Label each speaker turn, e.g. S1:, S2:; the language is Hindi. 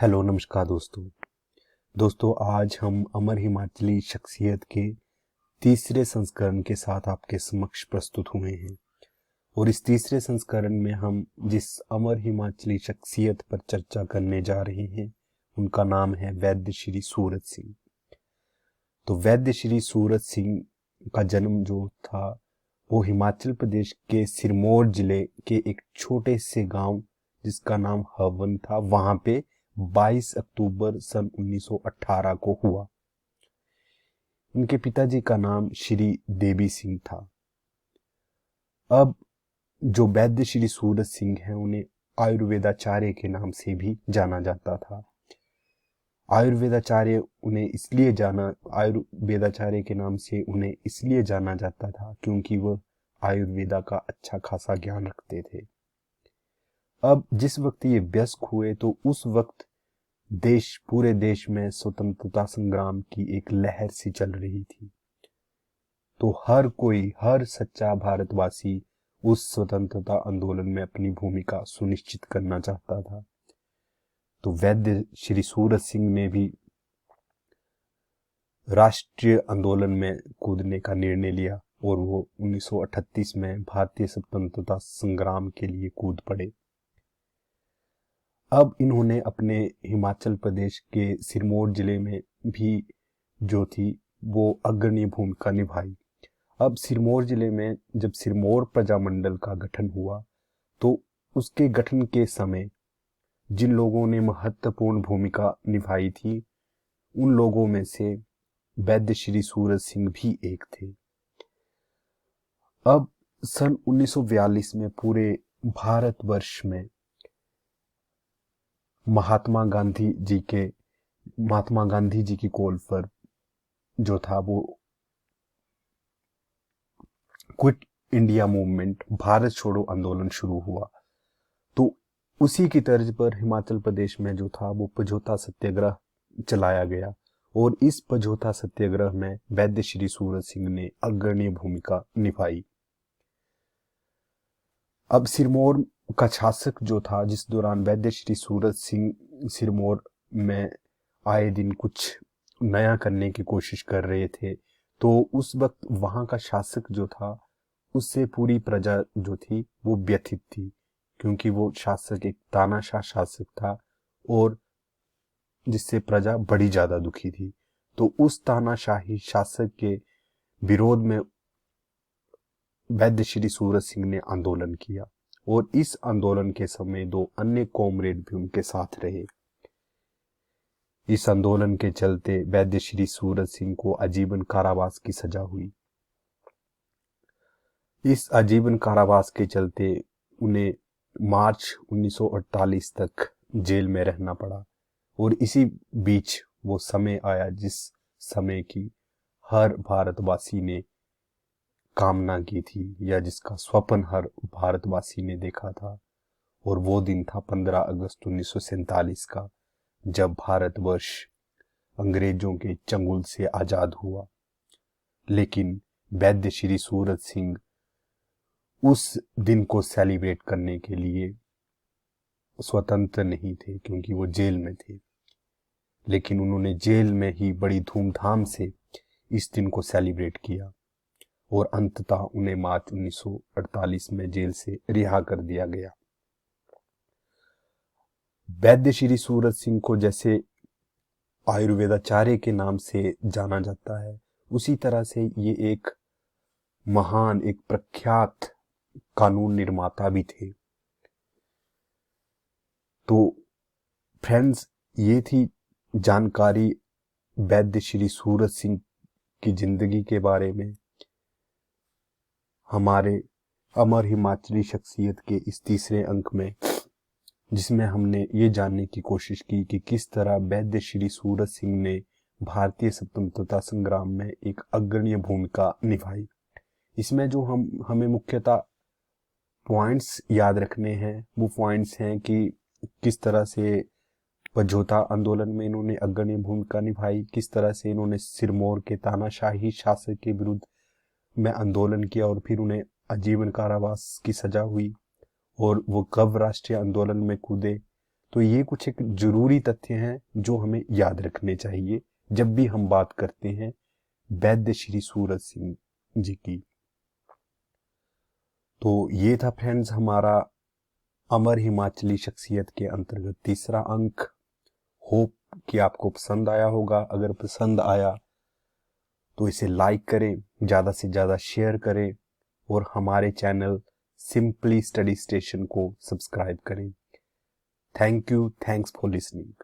S1: हेलो नमस्कार दोस्तों आज हम अमर हिमाचली शख्सियत के तीसरे संस्करण के साथ आपके समक्ष प्रस्तुत हुए हैं। और इस तीसरे संस्करण में हम जिस अमर हिमाचली शख्सियत पर चर्चा करने जा रहे हैं उनका नाम है वैद्य श्री सूरत सिंह। तो वैद्य श्री सूरत सिंह का जन्म जो था वो हिमाचल प्रदेश के सिरमौर जिले के एक छोटे से गांव जिसका नाम हवन था, वहां पे 22 अक्टूबर सन 1918 को हुआ। इनके पिताजी का नाम श्री देवी सिंह था। अब जो वैद्य श्री सूरत सिंह हैं उन्हें आयुर्वेदाचार्य के नाम से भी जाना जाता था। आयुर्वेदाचार्य के नाम से उन्हें इसलिए जाना जाता था क्योंकि वह आयुर्वेदा का अच्छा खासा ज्ञान रखते थे। अब जिस वक्त ये वयस्क हुए तो उस वक्त पूरे देश में स्वतंत्रता संग्राम की एक लहर सी चल रही थी। तो हर सच्चा भारतवासी उस स्वतंत्रता आंदोलन में अपनी भूमिका सुनिश्चित करना चाहता था। तो वैद्य श्री सूरत सिंह ने भी राष्ट्रीय आंदोलन में कूदने का निर्णय लिया और वो 1938 में भारतीय स्वतंत्रता संग्राम के लिए कूद पड़े। अब इन्होंने अपने हिमाचल प्रदेश के सिरमौर जिले में भी जो थी वो अग्रणी भूमिका निभाई। अब सिरमौर जिले में जब सिरमौर प्रजामंडल का गठन हुआ तो उसके गठन के समय जिन लोगों ने महत्वपूर्ण भूमिका निभाई थी उन लोगों में से वैद्य श्री सूरत सिंह भी एक थे। अब सन 1942 में पूरे भारतवर्ष में महात्मा गांधी जी की कॉल पर जो था वो क्विट इंडिया मूवमेंट, भारत छोड़ो आंदोलन शुरू हुआ। तो उसी की तर्ज पर हिमाचल प्रदेश में जो था वो पझोता सत्याग्रह चलाया गया और इस पझोता सत्याग्रह में वैद्य श्री सूरत सिंह ने अग्रणी भूमिका निभाई। अब सिरमौर का शासक जो था, जिस दौरान वैद्य श्री सूरत सिंह सिरमौर में आए दिन कुछ नया करने की कोशिश कर रहे थे, तो उस वक्त वहां का शासक जो था उससे पूरी प्रजा जो थी वो व्यथित थी क्योंकि वो शासक एक तानाशाह शासक था और जिससे प्रजा बड़ी ज्यादा दुखी थी। तो उस तानाशाही शासक के विरोध में वैद्य श्री सूरत सिंह ने आंदोलन किया और इस आंदोलन के समय दो अन्य कॉमरेड भी उनके साथ रहे। इस आंदोलन के चलते वैद्य श्री सूरत सिंह को आजीवन कारावास की सजा हुई। इस आजीवन कारावास के चलते उन्हें मार्च 1948 तक जेल में रहना पड़ा और इसी बीच वो समय आया जिस समय की हर भारतवासी ने कामना की थी या जिसका स्वप्न हर भारतवासी ने देखा था, और वो दिन था 15 अगस्त 1947 का, जब भारतवर्ष अंग्रेजों के चंगुल से आजाद हुआ। लेकिन वैद्य श्री सूरत सिंह उस दिन को सेलिब्रेट करने के लिए स्वतंत्र नहीं थे क्योंकि वो जेल में थे, लेकिन उन्होंने जेल में ही बड़ी धूमधाम से इस दिन को सेलिब्रेट किया और अंततः उन्हें मार्च 1948 में जेल से रिहा कर दिया गया। वैद्य श्री सूरत सिंह को जैसे आयुर्वेदाचार्य के नाम से जाना जाता है, उसी तरह से ये एक प्रख्यात कानून निर्माता भी थे। तो फ्रेंड्स, ये थी जानकारी वैद्य श्री सूरत सिंह की जिंदगी के बारे में हमारे अमर हिमाचली शख्सियत के इस तीसरे अंक में, जिसमें हमने ये जानने की कोशिश की कि किस तरह वैद्य श्री सूरत सिंह ने भारतीय स्वतंत्रता संग्राम में एक अग्रणी भूमिका निभाई। इसमें जो हमें मुख्यतः पॉइंट्स याद रखने हैं वो पॉइंट्स हैं कि किस तरह से पझोता आंदोलन में इन्होंने अग्रणी भूमिका निभाई, किस तरह से इन्होंने सिरमौर के तानाशाही शासक के विरुद्ध में आंदोलन किया और फिर उन्हें आजीवन कारावास की सजा हुई और वो कब राष्ट्रीय आंदोलन में कूदे। तो ये कुछ एक जरूरी तथ्य हैं जो हमें याद रखने चाहिए जब भी हम बात करते हैं वैद्य श्री सूरज सिंह जी की। तो ये था फ्रेंड्स हमारा अमर हिमाचली शख्सियत के अंतर्गत तीसरा अंक। होप कि आपको पसंद आया होगा। अगर पसंद आया तो इसे लाइक करें, ज़्यादा से ज़्यादा शेयर करें और हमारे चैनल सिंपली स्टडी स्टेशन को सब्सक्राइब करें। Thank you, thanks for listening.